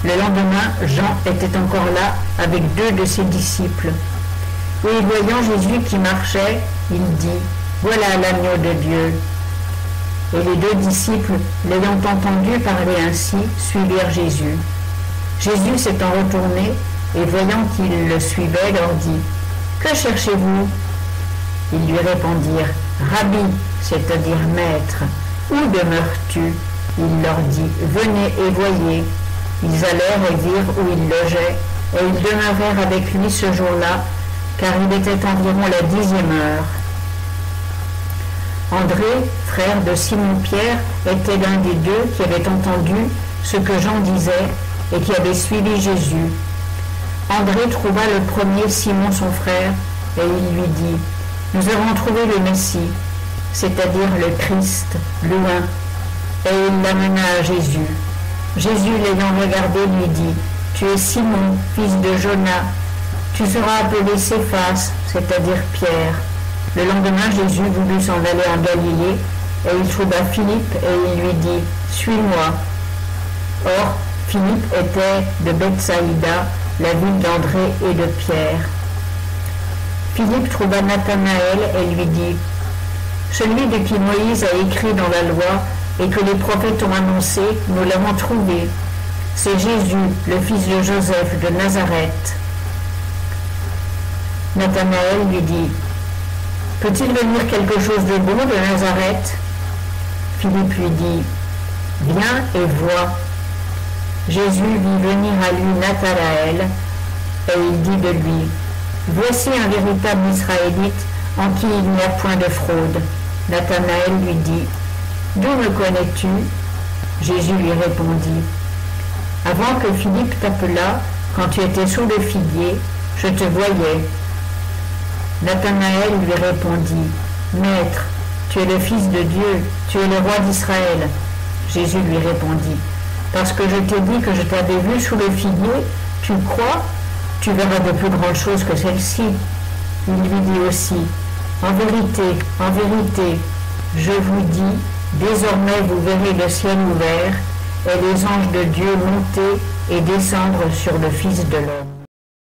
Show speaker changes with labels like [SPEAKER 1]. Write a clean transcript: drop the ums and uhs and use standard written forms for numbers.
[SPEAKER 1] Le lendemain, Jean était encore là avec 2 de ses disciples. Et voyant Jésus qui marchait, il dit « Voilà l'agneau de Dieu ». Et les 2 disciples, l'ayant entendu parler ainsi, suivirent Jésus. Jésus s'étant retourné et voyant qu'ils le suivaient, leur dit « Que cherchez-vous » Ils lui répondirent « Rabbi, c'est-à-dire maître, où demeures-tu » Il leur dit « Venez et voyez ». Ils allèrent et virent où il logeait, et ils demeurèrent avec lui ce jour-là, car il était environ la 10e heure. André, frère de Simon-Pierre, était l'un des 2 qui avait entendu ce que Jean disait et qui avait suivi Jésus. André trouva le premier Simon son frère, et il lui dit « Nous avons trouvé le Messie, c'est-à-dire le Christ, loin. » Et il l'amena à Jésus. Jésus, l'ayant regardé, lui dit « Tu es Simon, fils de Jonas. Tu seras appelé Céphas, c'est-à-dire Pierre. » Le lendemain, Jésus voulut s'en aller en Galilée, et il trouva Philippe, et il lui dit « Suis-moi. » Or, Philippe était de Bethsaïda, la ville d'André et de Pierre. Philippe trouva Nathanaël et lui dit « Celui de qui Moïse a écrit dans la loi, et que les prophètes ont annoncé, nous l'avons trouvé. C'est Jésus, le fils de Joseph de Nazareth. » Nathanaël lui dit « Peut-il venir quelque chose de bon de Nazareth ?» Philippe lui dit « Viens et vois. » Jésus vit venir à lui Nathanaël, et il dit de lui « Voici un véritable Israélite en qui il n'y a point de fraude. » Nathanaël lui dit « D'où me connais-tu » Jésus lui répondit « Avant que Philippe t'appelât, quand tu étais sous le figuier, je te voyais. » Nathanaël lui répondit « Maître, tu es le Fils de Dieu, tu es le roi d'Israël. » Jésus lui répondit « Parce que je t'ai dit que je t'avais vu sous le figuier, tu crois? Tu verras de plus grandes choses que celles-ci. » Il lui dit aussi « En vérité, je vous dis, désormais vous verrez le ciel ouvert et les anges de Dieu monter et descendre sur le Fils de l'homme. »